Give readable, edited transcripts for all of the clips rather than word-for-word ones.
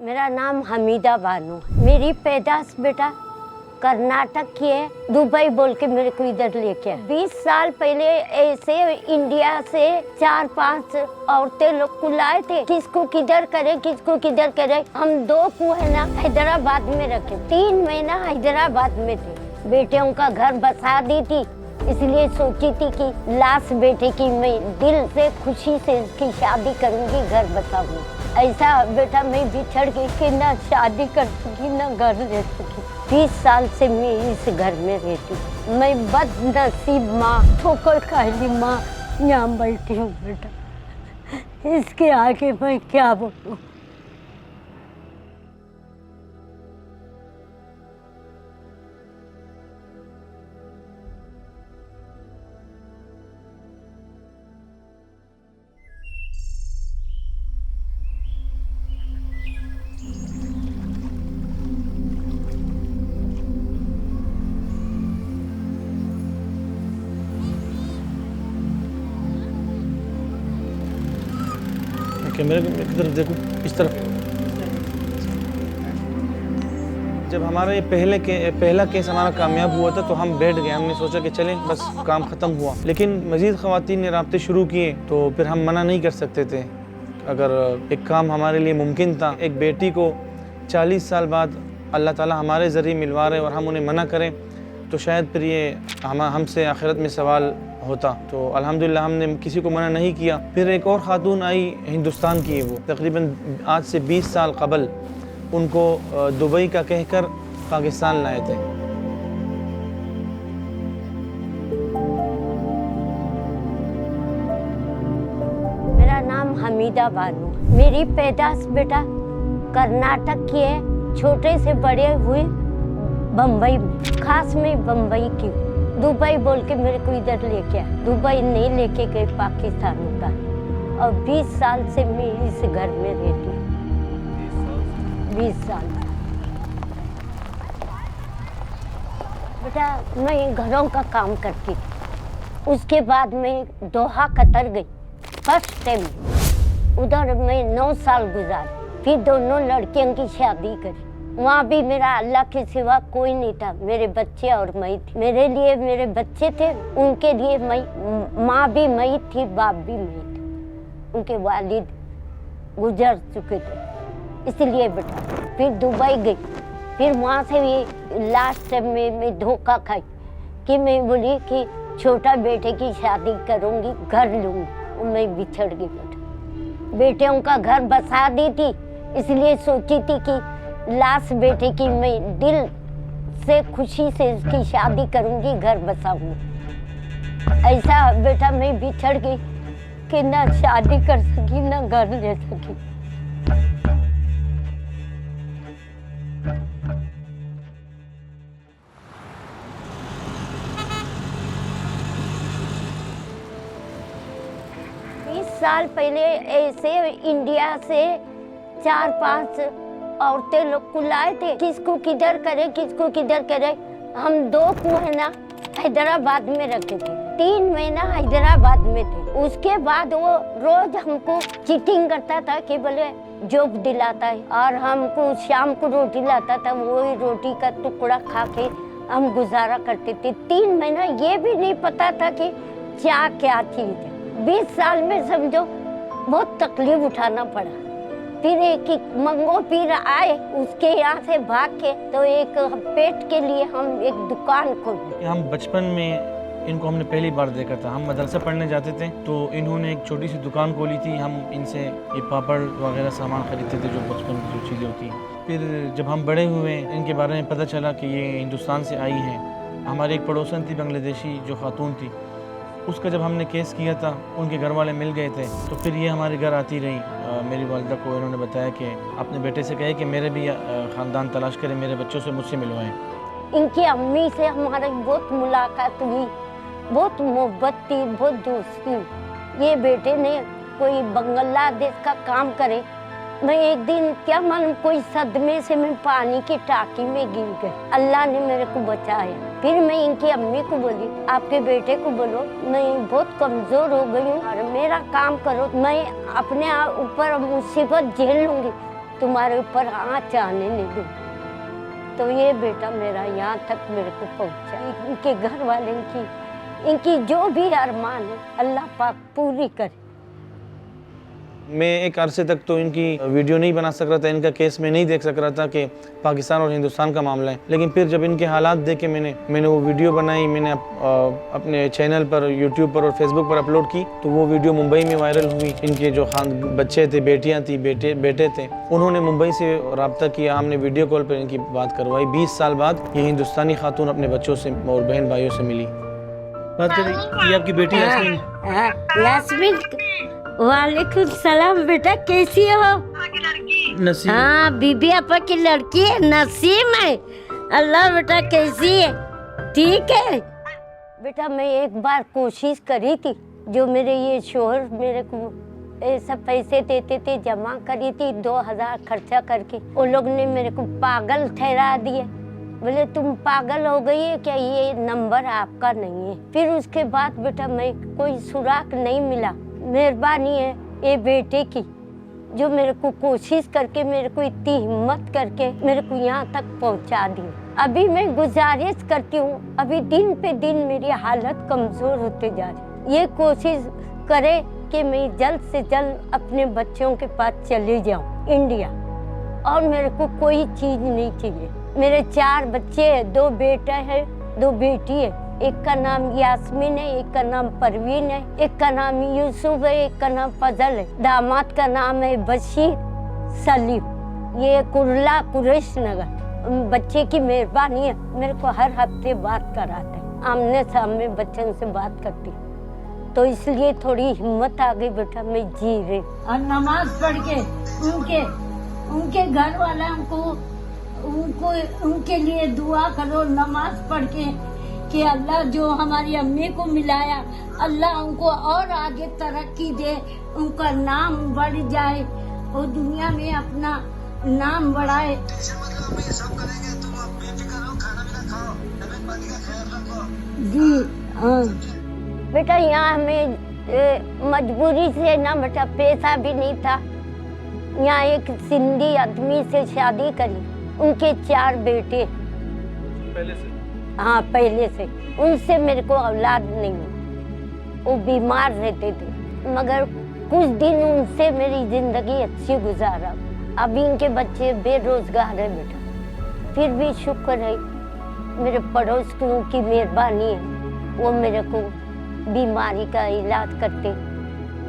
मेरा नाम हमीदा बानो। मेरी पैदाश बेटा कर्नाटक की है, दुबई बोल के मेरे को इधर लेके आए। 20 साल पहले ऐसे इंडिया से 4-5 औरतें लोग को लाए थे, किसको किधर करे किसको किधर करे। हम 2 को है ना हैदराबाद में रखे, 3 महीना हैदराबाद में थे। बेटियों का घर बसा दी थी, इसलिए सोची थी कि लास्ट बेटे की मैं दिल से खुशी से इसकी शादी करूंगी, घर बसाऊंगी। ऐसा बेटा मैं बिछड़ गई कि ना शादी कर सकी ना घर ले सकी। 20 साल से मैं इस घर में रहती। मैं बदनसीब माँ, ठोकर खाई माँ यहाँ बैठी हूँ बेटा। इसके आगे मैं क्या बोलूँ। कैमरे की तरफ देखो, इस तरफ। जब हमारा ये पहला केस हमारा कामयाब हुआ था तो हम बैठ गए। हमने सोचा कि चलें बस काम ख़त्म हुआ, लेकिन मज़ीद ख़वातीन ने राब्ते शुरू किए तो फिर हम मना नहीं कर सकते थे। अगर एक काम हमारे लिए मुमकिन था, एक बेटी को 40 साल बाद अल्लाह ताला हमारे ज़रिए मिलवा रहे और हम उन्हें मना करें तो शायद फिर ये हमसे आखिरत में सवाल होता। तो अल्हम्दुलिल्लाह हमने किसी को मना नहीं किया। फिर एक और ख़ातून आई, हिंदुस्तान की है वो, तकरीबन आज से 20 साल कबल उनको दुबई का कहकर पाकिस्तान लाए थे। मेरा नाम हमीदा बानो। मेरी पैदाश बेटा कर्नाटक की है, छोटे से बड़े हुए बम्बई में, खास में बम्बई की। दुबई बोल के मेरे को इधर लेके आए। दुबई नहीं लेके गए, पाकिस्तान का। और 20 साल से मैं इस घर में रहती हूँ। 20 साल बेटा मैं घरों का काम करती थी। उसके बाद मैं दोहा कतर गई फर्स्ट टाइम। उधर मैं 9 साल गुजारी। फिर दोनों लड़कियों की शादी करी। वहाँ भी मेरा अल्लाह के सिवा कोई नहीं था, मेरे बच्चे और मैं थी। मेरे लिए मेरे बच्चे थे, उनके लिए मैं, माँ भी मैं थी, बाप भी मैं थी। उनके वालिद गुजर चुके थे, इसलिए बेटा फिर दुबई गई। फिर वहाँ से भी लास्ट में मैं धोखा खाई कि मैं बोली कि छोटा बेटे की शादी करूँगी, घर लूँगी। मैं बिछड़ गई बेटा। बेटियों का घर बसा दी थी, इसलिए सोची थी कि लास्ट बेटे की मैं दिल से खुशी से इसकी शादी करूंगी, घर बसाऊंगी। ऐसा बेटा मैं बिछड़ गई कि ना शादी कर सकी ना घर ले सकी। साल पहले ऐसे इंडिया से 4-5 औरतें लोग को लाए थे, किसको किधर करे किसको किधर करे। हम 2 को है ना हैदराबाद में रखे थे, 3 महीना हैदराबाद में थे। उसके बाद वो रोज हमको चीटिंग करता था कि बोले जॉब दिलाता है, और हमको शाम को रोटी लाता था। वही रोटी का टुकड़ा खा के हम गुजारा करते थे। 3 महीना ये भी नहीं पता था कि क्या क्या चीज है। 20 साल में समझो बहुत तकलीफ उठाना पड़ा। फिर एक मंगो पीर आए, उसके यहाँ से भाग के तो एक पेट के लिए हम एक दुकान खोली। हम बचपन में इनको हमने पहली बार देखा था। हम मदरसा पढ़ने जाते थे तो इन्होंने एक छोटी सी दुकान खोली थी। हम इनसे ये पापड़ वगैरह सामान खरीदते थे, जो बचपन की जो चीज़ें होती हैं। फिर जब हम बड़े हुए, इनके बारे में पता चला कि ये हिंदुस्तान से आई हैं। हमारी एक पड़ोसन थी बांग्लादेशी, जो खातून थी, उसका जब हमने केस किया था उनके घर वाले मिल गए थे। तो फिर ये हमारे घर आती रही। मेरी वालिदा को इन्होंने बताया कि अपने बेटे से कहे कि मेरे भी ख़ानदान तलाश करें, मेरे बच्चों से मुझसे मिलवाएं। इनकी अम्मी से हमारी बहुत मुलाकात हुई, बहुत मोहब्बत थी, बहुत दोस्ती। ये बेटे ने कोई बांग्लादेश का काम करे। मैं एक दिन क्या मालूम कोई सदमे से मैं पानी की टाकी में गिर गई। अल्लाह ने मेरे को बचाया। फिर मैं इनकी अम्मी को बोली, आपके बेटे को बोलो मैं बहुत कमजोर हो गई हूँ और मेरा काम करो, मैं अपने ऊपर मुसीबत झेल लूंगी। तुम्हारे ऊपर आँच आने नहीं दूँ। तो ये बेटा मेरा यहाँ तक मेरे को पहुँचा। इनके घर वाले की इनकी जो भी अरमान है अल्लाह पाक पूरी करे। मैं एक अरसे तक तो इनकी वीडियो नहीं बना सक रहा था, इनका केस में नहीं देख सक रहा था कि पाकिस्तान और हिंदुस्तान का मामला है। लेकिन फिर जब इनके हालात देखे मैंने वो वीडियो बनाई, मैंने अपने चैनल पर, यूट्यूब पर और फेसबुक पर अपलोड की। तो वो वीडियो मुंबई में वायरल हुई। इनके जो बच्चे थे, बेटियाँ थी, बेटे थे, उन्होंने मुंबई से रब्ता किया। हमने वीडियो कॉल पर इनकी बात करवाई। 20 साल बाद ये हिंदुस्तानी खातून अपने बच्चों से और बहन भाइयों से मिली। बात करें, ये आपकी बेटी यास्मीन। यास्मीन, वालेकुम सलाम बेटा, कैसी हो? नसीम। हाँ, बीबी आपा की लड़की है, नसीम है। अल्लाह बेटा कैसी है? ठीक है बेटा। मैं एक बार कोशिश करी थी, जो मेरे ये शोहर मेरे को ऐसा पैसे देते थे, जमा करी थी 2000 खर्चा करके। वो लोग ने मेरे को पागल ठहरा दिए। बोले तुम पागल हो गई है क्या, ये नंबर आपका नहीं है। फिर उसके बाद बेटा मैं कोई सुराग नहीं मिला। मेहरबानी है ये बेटे की, जो मेरे को कोशिश करके, मेरे को इतनी हिम्मत करके मेरे को यहाँ तक पहुँचा दी। अभी मैं गुजारिश करती हूँ, अभी दिन पे दिन मेरी हालत कमजोर होते जा रही। ये कोशिश करे कि मैं जल्द से जल्द अपने बच्चों के पास चली जाऊँ इंडिया, और मेरे को कोई चीज नहीं चाहिए। मेरे 4 बच्चे हैं, 2 बेटा है, 2 बेटी है। एक का नाम यास्मीन है, एक का नाम परवीन है, एक का नाम यूसुफ है, एक का नाम फजल है। दामाद का नाम है बशीर सलीम। ये कुर्ला कुरैश नगर। बच्चे की मेहरबानी है, मेरे को हर हफ्ते बात कराते हैं, आमने सामने बच्चों से बात करती, तो इसलिए थोड़ी हिम्मत आ गई बेटा, मैं जी रही। और नमाज पढ़ के उनके घर वालों को उनके लिए दुआ करो, नमाज पढ़ के कि अल्लाह जो हमारी अम्मी को मिलाया, अल्लाह उनको और आगे तरक्की दे, उनका नाम बढ़ जाए, वो दुनिया में अपना नाम बढ़ाए। जी हाँ बेटा, यहाँ हमें मजबूरी से ना बेटा, पैसा भी नहीं था। यहाँ एक सिंधी आदमी से शादी करी, उनके 4 बेटे पहले से। हाँ पहले से। उनसे मेरे को औलाद नहीं हुई, वो बीमार रहते थे, मगर कुछ दिन उनसे मेरी जिंदगी अच्छी गुजारा। अभी इनके बच्चे बेरोजगार है बेटा, फिर भी शुक्र है मेरे पड़ोसियों की मेहरबानी है, वो मेरे को बीमारी का इलाज करते,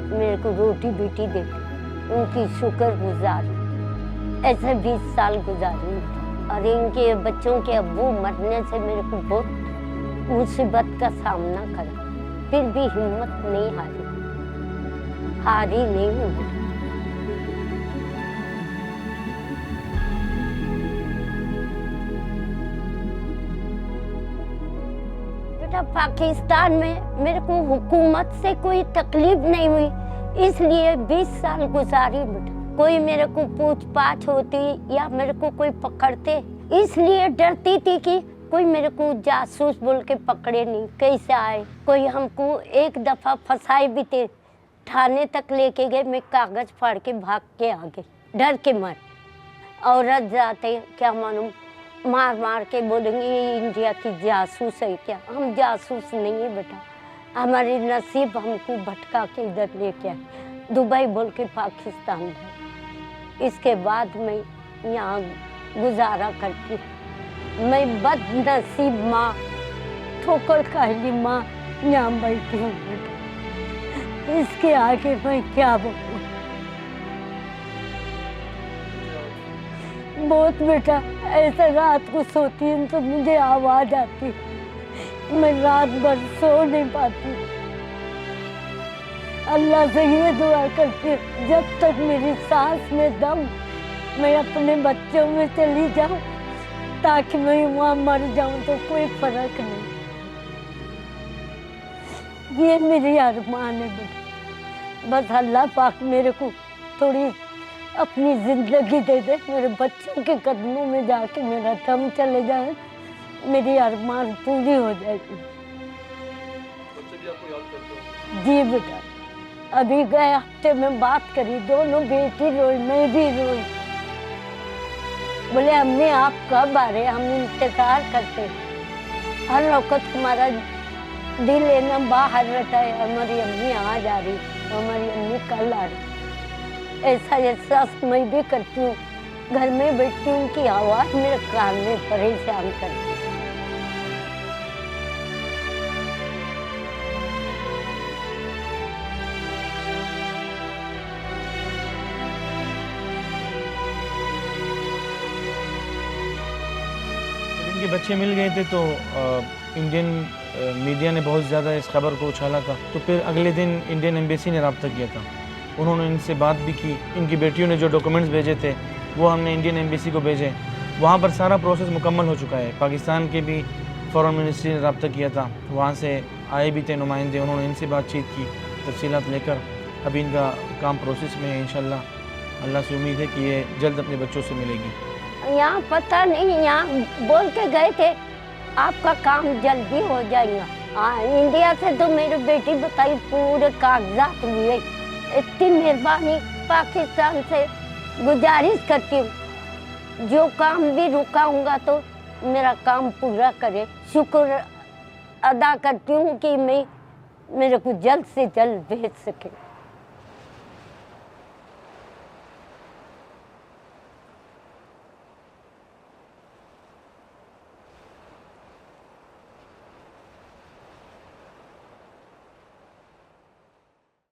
मेरे को रोटी बेटी देते, उनकी शुक्र गुजार। ऐसे 20 साल गुजारी, और इनके बच्चों के अब्बू मरने से मेरे को बहुत मुसीबत का सामना करा, फिर भी हिम्मत नहीं हारी नहीं हूँ। बेटा पाकिस्तान में मेरे को हुकूमत से कोई तकलीफ नहीं हुई, इसलिए 20 साल गुजारी बेटा। कोई मेरे को पूछ पाछ होती या मेरे को कोई पकड़ते, इसलिए डरती थी कि कोई मेरे को जासूस बोल के पकड़े नहीं, कैसे आए। कोई हमको एक दफा फंसाए भी थे, थाने तक लेके गए, मैं कागज फाड़ के भाग के आ गई, डर के मारे। औरत जाते क्या मालूम मार मार के बोलेंगे ये इंडिया की जासूस है क्या। हम जासूस नहीं है बेटा, हमारे नसीब हमको भटका के इधर लेके आए, दुबई बोल के पाकिस्तान है। इसके बाद मैं यहाँ गुजारा करती। मैं बदनसीब माँ, ठोकर खाएगी माँ, यहाँ बैठी हूँ बेटा। इसके आगे मैं क्या बोलूँ। बहुत बेटा, ऐसे रात को सोती हूँ तो मुझे आवाज आती, मैं रात भर सो नहीं पाती। अल्लाह से ये दुआ करती जब तक मेरी सांस में दम, मैं अपने बच्चों में चली जाऊं, ताकि मैं वहाँ मर जाऊं तो कोई फर्क नहीं। ये मेरी अरमान है बेटा, बस अल्लाह पाक मेरे को थोड़ी अपनी जिंदगी दे दे, मेरे बच्चों के कदमों में जाके मेरा दम चले जाए, मेरी अरमान पूरी हो जाएगी। जी बेटा, अभी गए हफ्ते में बात करी, दोनों बेटी रोई, मैं भी रोई। बोले अम्मी आप कब आ रहे, हम इंतजार करते हैं। हर वक्त हमारा दिल लेना बाहर रहता है, हमारी अम्मी आ जा रही, हमारी अम्मी कल आ रही। ऐसा एहसास मैं भी करती हूँ, घर में बैठती हूँ कि आवाज़ मेरे कान में परेशान करती है। इनके बच्चे मिल गए थे तो इंडियन मीडिया ने बहुत ज़्यादा इस खबर को उछाला था। तो फिर अगले दिन इंडियन एम्बेसी ने रब्ता किया था, उन्होंने इनसे बात भी की। इनकी बेटियों ने जो डॉक्यूमेंट्स भेजे थे वो हमने इंडियन एम्बेसी को भेजे, वहाँ पर सारा प्रोसेस मुकम्मल हो चुका है। पाकिस्तान के भी फॉरेन मिनिस्ट्री ने रब्ता किया था, वहाँ से आए भी थे नुमाइंदे, उन्होंने इनसे बातचीत की तफसीलात लेकर। अभी इनका काम प्रोसेस में है, इंशाल्लाह अल्लाह से उम्मीद है कि ये जल्द अपने बच्चों से मिलेगी। यहाँ पता नहीं, यहाँ बोल के गए थे आपका काम जल्दी हो जाएगा। हाँ, इंडिया से तो मेरी बेटी बताई पूरे कागजात हुए। इतनी मेहरबानी, पाकिस्तान से गुजारिश करती हूँ जो काम भी रुकाऊंगा तो मेरा काम पूरा करे। शुक्र अदा करती हूँ कि मैं मेरे को जल्द से जल्द भेज सके।